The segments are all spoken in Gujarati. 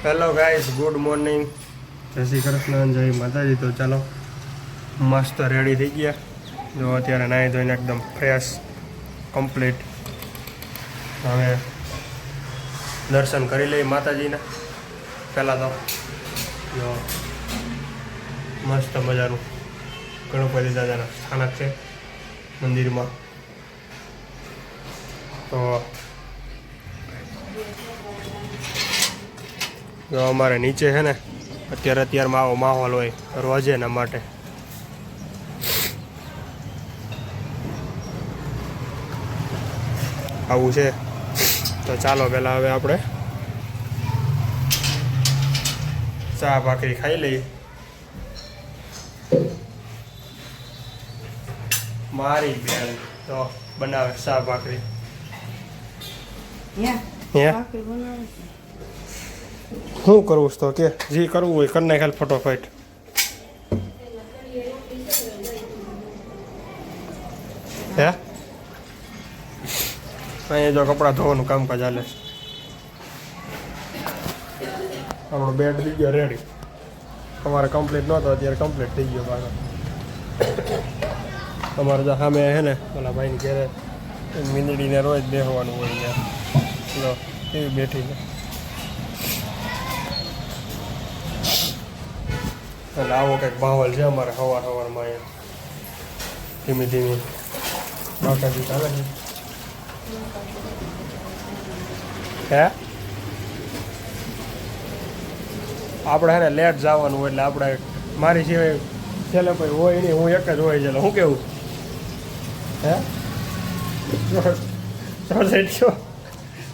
હેલો ગાઈસ, ગુડ મોર્નિંગ, જય શ્રી કૃષ્ણ, જય માતાજી. તો ચાલો મસ્ત રેડી થઈ ગયા. જો અત્યારે નાહી ધોઈને એકદમ ફ્રેશ કમ્પ્લીટ. હવે દર્શન કરી લઈએ માતાજીના. પહેલાં તો જો મસ્ત મજાનું ગણપતિ દાદાના સ્થાનક છે મંદિરમાં. તો જો અમારે નીચે છે ને અત્યારમાં આવો માહોલ હોય રોજેના માટે. આવું છે. તો ચાલો પહેલાં હવે આપણે ચા ભાખરી ખાઈ લઈએ. મારી બેન તો બનાવે ચા ભાખરી. શું કરવું તો કે જે કરવું હોય કરી નાખાય ફટોફટ. હે અહીંયા જો કપડાં ધોવાનું કામકાજ ચાલે. આપણો બેડ થઈ ગયો રેડી. અમારે કમ્પ્લીટ નહોતો, અત્યારે કમ્પ્લીટ થઈ ગયો પાછો. તમારે જો સામે છે ને પેલા ભાઈને ઘેરે મીંદડીને રોજ બેસવાનું હોય ત્યાં. જો કેવી બેઠી છે. એટલે આવો કંઈક માહોલ છે અમારે સવારમાં અહીંયા. ધીમે ધીમે બાકાજી ચાલે છે. હે આપણે ને લેટ જવાનું એટલે આપણે મારી સિવાય છેલ્લે કોઈ હોય નહીં, હું એક જ હોય છે. શું કેવું હે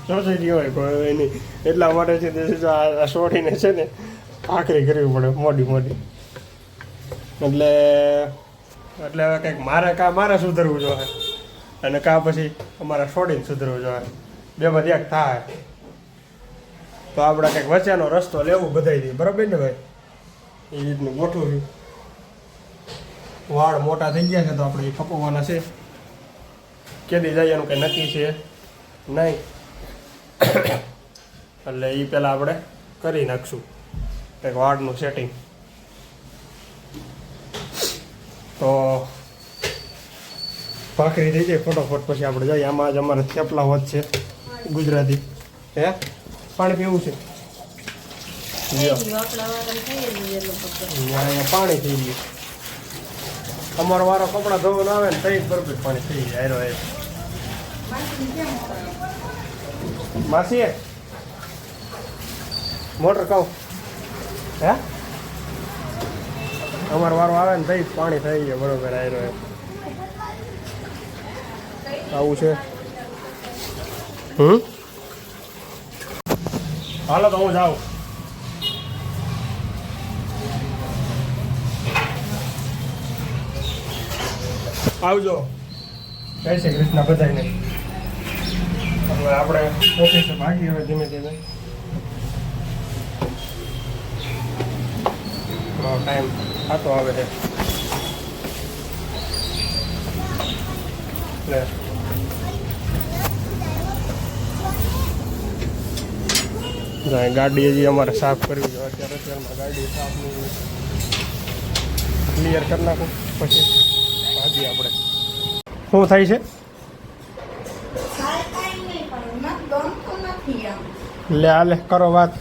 સોસાયટી હોય કોઈ નહીં, એટલા માટે છે આ સોટીને છે ને ભાખરી કરવી પડે મોડી. એટલે હવે કંઈક મારે સુધરવું જોઈએ અને પછી અમારા સોડીને સુધરવું જોઈએ. બેમાંથી એક થાય તો આપણે કંઈક વચ્ચેનો રસ્તો લેવું બધાયથી. બરાબર ને ભાઈ? એ રીતનું ગોઠવું છું. વાળ મોટા થઈ ગયા છે તો આપણે એ કપાવવાના છે. કેદી જાય એનું કંઈ નક્કી છે નહીં, એટલે એ પહેલાં આપણે કરી નાખશું કંઈક વાળનું સેટિંગ. તો ભાખરી થઈ જાય ફટોફટ, પછી આપણે જઈએ. આમાં જ અમારે થેપલા હોત છે ગુજરાતી. હે પાણી પીવું છે? અહીંયા પાણી થઈ ગયું. અમારો વારો કપડાં ધોવાનું આવે ને તઈ બરોબર પાણી થઈ જાય. હારો માસી મોટર કહું હે અમારો વારો આવે ને તઈ પાણી થઈ જાય બરોબર. હારો આવું છે. હાલો તો હું જાઉં. આવજો. જય શ્રી કૃષ્ણ બધાને. હવે આપણે ઓફિસે ભાગી હવે ધીમે ધીમે. ટાઈમ થતો આવે છે એટલે ગાડી હજી અમારે સાફ કરવી જોઈએ. અત્યારે ગાડી સાફની ક્લિયર કરી નાખું પછી ભાગીએ આપણે. શું થાય છે? લે હાલે કરો વાત.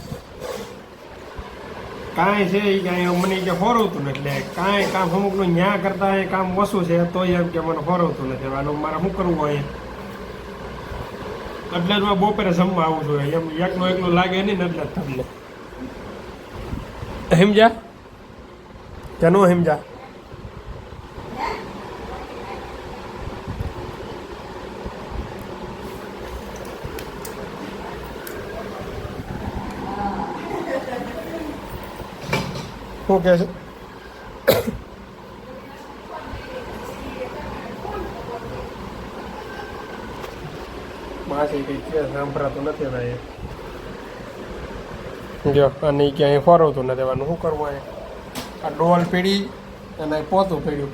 કાંઈ છે એ કાંઈ મને કે ફોરવતું નથી. એટલે કાંઈ કામ અમુકનું ન્યા કરતા એ કામ ઓછું છે તો એમ કે મને ફોરવતું નથી. આનું મારે શું કરવું હોય એટલે જ બપોરે જમવા આવું છું. એમ એકલું લાગે નહીં ને એટલે જ તમને સમજ્યા કે નો સમજ્યા? શું કહે છે? માસી કંઈક કે સાંભળાતું નથી ભાઈ. જો અને ક્યાંય ફરવતું નથી. એવાનું શું કરવું હોય? આ ડોલ પીડી અને પોતું પીડ્યું.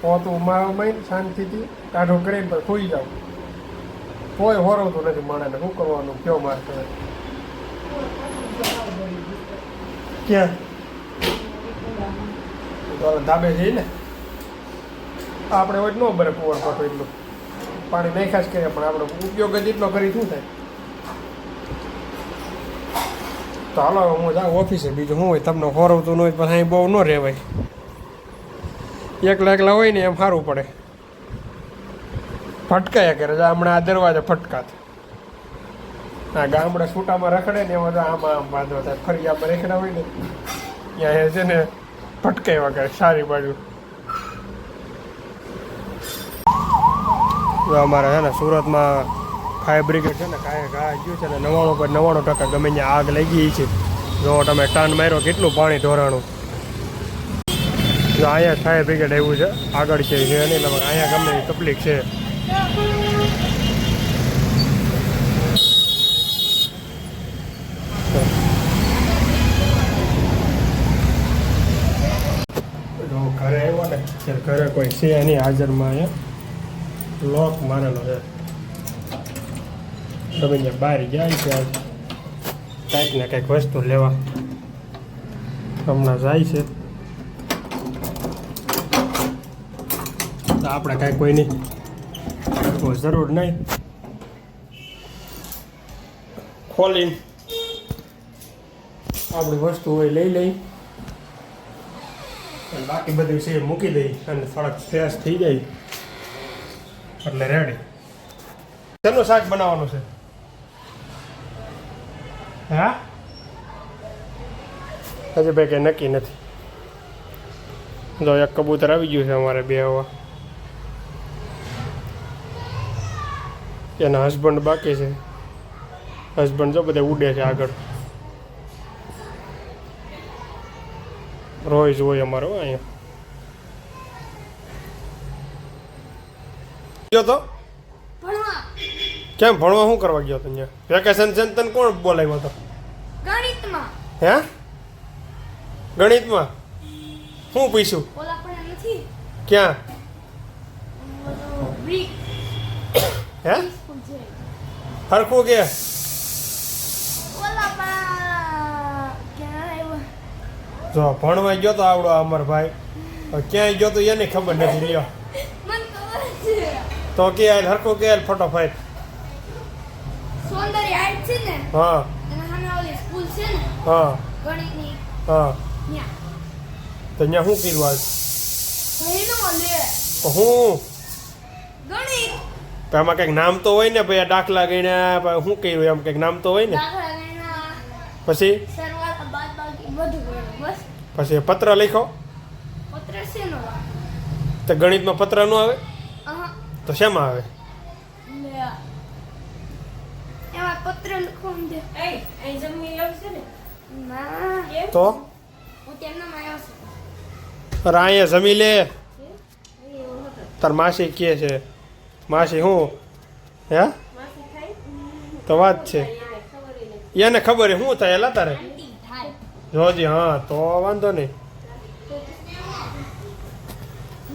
પોતું મારું શાંતિથી કાઢું કરીને પણ ખોઈ જાઉં. કોઈ ફરવતું નથી માણસને. શું કરવાનું? કયો મારે ક્યાં તો ધાબે જઈએ ને આપણે હોય ન બરે કુંવર પાટો એટલું પાણી નાખ્યા જ કરીએ પણ આપણો ઉપયોગ જ એટલો કરી શું થાય. તો હાલો હું જાઉં ઓફિસે. બીજું શું હોય તમને ખોરવતું ન હોય પછી અહીં બહુ ન રહેવાય. એકલા એકલા હોય ને એમ સારું પડે. ફટકાયા કરે છે હમણાં આ દરવાજા ફટકાત. હા ગામડે છૂટામાં રખડે ને એમાં આમાં આમ બાંધો થાય. ફરિયામાં રેખડા હોય ને ત્યાં છે ને ફટકાવ્યા કરે સારી બાજુ. અમારે છે ને સુરતમાં ફાયર બ્રિગેડ છે ને કાંઈ ઘા ગયું છે ને 99% ગમે ત્યાં આગ લઈ ગઈ છે. જો તમે ટર્ન માર્યો કેટલું પાણી ઢોરાણું. જો અહીંયા ફાયર બ્રિગેડ આવ્યું છે આગળ છે નહીં એટલે અહીંયા ગમે એ તકલીફ છે. ઘરે આવ્યો ને ઘરે કોઈ છે નહીં હાજરમાં. અહીંયા લોક મારેલો છે. તમે ત્યાં બહાર જાય છે કંઈક ને કંઈક વસ્તુ લેવા હમણાં જાય છે. તો આપણે કાંઈ કોઈની જરૂર નહીં. ખોલીને આપણી વસ્તુ હોય લઈ લઈ અને બાકી બધું છે મૂકી દઈ અને થોડાક ફ્રેશ થઈ જાય એટલે રેડી. શેનું શાક બનાવવાનું છે? હા હજી ભાઈ કંઈ નક્કી નથી. જો એક કબૂતર આવી ગયું છે અમારે બે હવા. એના હસબન્ડ બાકી છે. હસબન્ડ જો બધા ઉડે છે આગળ. રોજ હોય અમારો અહીંયા. ગયો તો કેમ ભણવા શું કરવા ગયો તો અહીંયા? વેકેશન છે ને તને કોણ બોલાવ્યો હતો? ગણિતમાં. હે ગણિતમાં શું પૂછ્યું? ઓલા પણ નથી ક્યાં? બ્રિક હે સ્કૂલ છે. હરખું કે ઓલા પણ ક્યાં આવ્યો? જો ભણવા ગયો તો આવડો અમર ભાઈ. ક્યાંય ગયો તો એને ખબર નથી. લ્યો મને ખબર છે. તો કે હરખું કે ફટોફટ. સૌંદર્ય આર્ટ છે ને હા એના સામે ઓલી સ્કૂલ છે ને હા ગણિતની હા ત્યાં તો અહીંયા શું કર્યું આજ? ભણ્યો લે તો હું ગણિત. તો આમાં કંઈક નામ તો હોય ને ભાઈ. આ દાખલા ગણ્યા શું કર્યું એમ કંઈક નામ તો હોય ને. દાખલા ગણ્યા પછી સરવાળા બાદબાકી બધું ગણ્યું બસ. પછી પત્ર લખો. પત્ર છે નો તો ગણિતમાં પત્ર ન આવે તો શેમાં આવે? લે એમાં પત્ર લખવાનું દે. અહીં જમી આવશે ને? ના તો હું તેમના માં આવ્યો છું. અરે અહીંયા જમી લે. એવું હતું. તાર માસી કહે છે. માસી શું હે માસી ખાઈ તો વાત છે. એને ખબર હે શું થાય એલા તારે આંટી થાય. જોજી. હા તો વાંધો નહીં.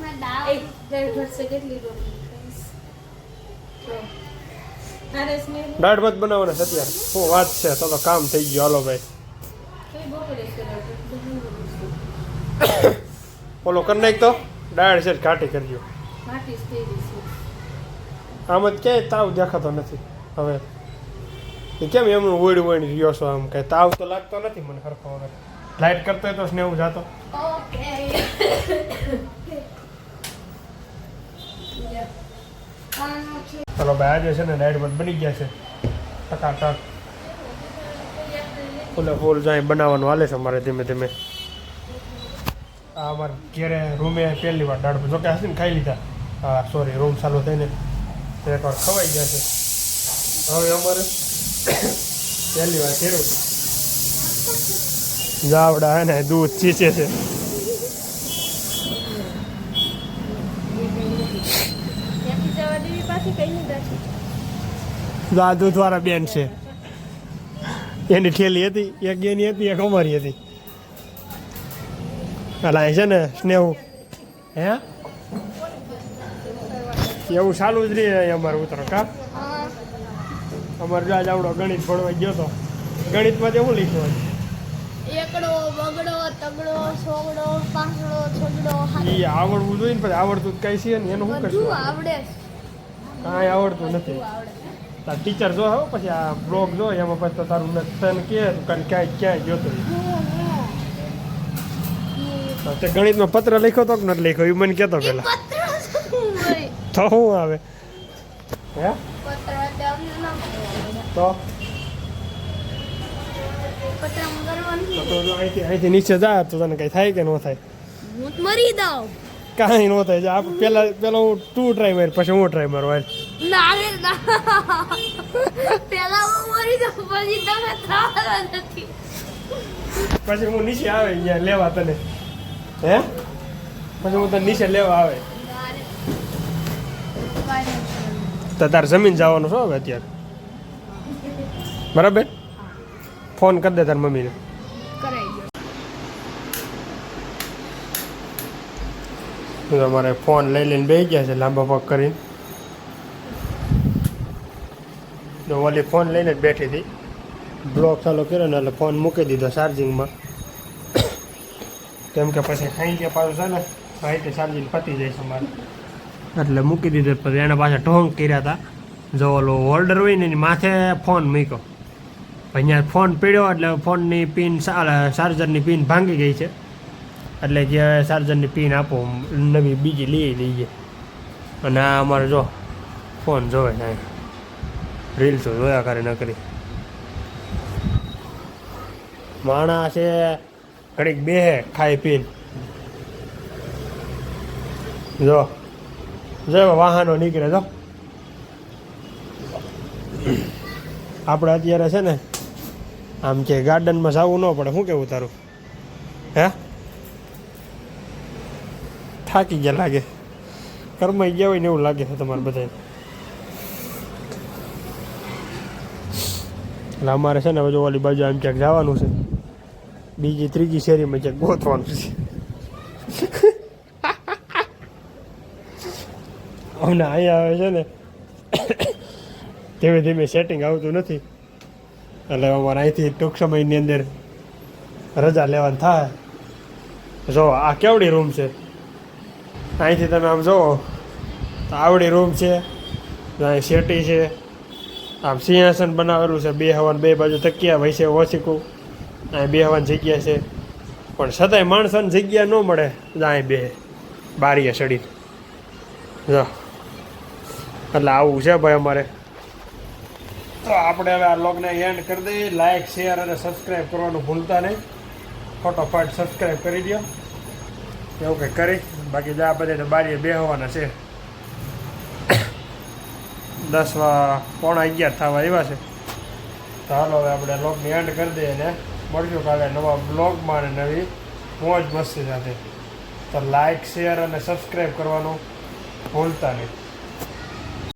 ના દાવ દાળ ભાત બનાવવાના છે અત્યારે. શું વાત છે. તો કામ થઈ ગયું. હાલો ભાઈ ઓલો કરી નાખ તો દાળ છે ઘાટી કરજો. આમ જ ક્યાંય તાવ દેખાતો નથી હવે. એ કેમ એમનું ઓળી ઓળી રહ્યો છો? આમ કઈ તાવ તો લાગતો નથી મને સરખો. હવે લાઈટ કરતો હોય તો સ્નેહ જાતો. ઓકે ચાલો ભાઈ આજે છે ને દાળ ભાત બની ગયા છે ટકાટક. ફૂલે ફૂલ જાય બનાવવાનું હાલે છે અમારે ધીમે ધીમે. આ અમારે ઘેરે રૂમે પહેલી વાર દાળ ભાત જોકે હશે ને ખાઈ લીધા. હા સોરી રૂમ ચાલુ થઈને તો એકવાર ખવાઈ ગયા છે. હવે અમારે પહેલી વાર કર્યું. જાવડા હે ને દૂધ ચીચે છે. આ દૂધવાળા બેન છે. એની ઠેલી હતી. એક એની હતી એક અમારી હતી. અલા છે ને સ્નેહુ હે એવું ચાલુ જ રહે અમારે ઉતરો કા. અમારે જો આજ આવડો ગણિત ભણવા ગયો તો. ગણિતમાં તે શું લખ્યું? એકડો બગડો તગડો સોગડો પાંસડો છગડો એ આવડવું જોઈએ ને, પછી આવડતું જ કઈ છે ને એનું શું બધું કરશું? આવડે કાંઈ આવડતું નથી. તાર ટીચર જો હો પછી આ બ્લોગ જો એમાં પછી તો તારું તને કે ક્યાંય જોતો તે ગણિતમાં પત્ર લખ્યો તો કે નથી લખ્યો એ મને કહેતો પેલા. તો શું આવે હે તો અહીંથી નીચે જા તો તને કઈ થાય કે ન થાય? હું મરી દઉં. કાંઈ ન થાય. જા પેલા હું તું ટ્રાય માર પછી હું ટ્રાય મારું હાલ. ના રે ના. પેલા હું મરી દઉં પછી તમે થવાના નથી. પછી હું નીચે આવે અહીંયા લેવા તને હે પછી હું તને નીચે લેવા આવે તો તારે જમીન જવાનું છો હવે અત્યારે બરાબર? ફોન કરી દે તાર મમ્મીને. અમારે ફોન લઈ લઈને બેસી ગયા છે લાંબા પગ કરીને. ઓલી ફોન લઈને જ બેઠી હતી. બ્લોક ચાલુ કર્યો ને એટલે ફોન મૂકી દીધો ચાર્જિંગમાં. કેમ કે પછી ખાઈ ગયા પાછું છે ને સાઈડે ચાર્જિંગ પતી જાય છે મારે એટલે મૂકી દીધો. પછી એના પાછા ઢોંગ કર્યા હતા. જો ઓલો હોલ્ડર હોય ને એની માથે ફોન મૂક્યો. અહીંયા ફોન પીડ્યો એટલે ફોનની પિન ચાર્જરની પિન ભાંગી ગઈ છે. એટલે કે ચાર્જરની પિન આપો નવી બીજી લઈ લઈએ. અને આ અમારે જો ફોન જોવે ને રીલ્સો જોયા કરે ન કરી. માણસ છે ઘડીક બે ખાઈ પીને જો વાહનો નીકળે જો. આપણે અત્યારે છે ને આમ કે ગાર્ડનમાં જવું ન પડે. શું કેવું તારું હે? થાકી ગયા લાગે, કરમાઈ ગયા હોય ને એવું લાગે છે તમારે બધાને. એટલે અમારે છે ને હવે જો ઓલી બાજુ આમ ક્યાંક જવાનું છે. બીજી ત્રીજી શેરીમાં ક્યાંક ગોતવાનું છે. અમને અહીંયા આવે છે ને ધીમે ધીમે સેટિંગ આવતું નથી. એટલે અમારે અહીંથી ટૂંક સમયની અંદર રજા લેવાની થાય. જો આ કેવડી રૂમ છે. અહીંથી તમે આમ જુઓ તો આવડી રૂમ છે. અહીં શેટી છે. આમ સિંહાસન બનાવેલું છે. બે હવાન બે બાજુ તકિયા ભાઈ છે ઓછીકું. અહીં બે હવાની જગ્યા છે. પણ છતાંય માણસોને જગ્યા ન મળે. અહીં બે બારીએ ચડી જો. એટલે આવું છે ભાઈ અમારે. તો આપણે હવે આ લોગને એન્ડ કરી દઈએ. લાઇક શેર અને સબસ્ક્રાઈબ કરવાનું ભૂલતા નહીં. ફટોફટ સબસ્ક્રાઈબ કરી દો. એવું કંઈ કરી બાકી જ આ બધે બારીએ બેહવાના છે. 10:11 થવા આવ્યા છે. તો હાલો હવે આપણે લોગને એન્ડ કરી દઈએ ને મળશું કાલે નવા બ્લોગમાં અને નવી મોજ મસ્તી સાથે. તો લાઇક શેર અને સબસ્ક્રાઈબ કરવાનું ભૂલતા નહીં.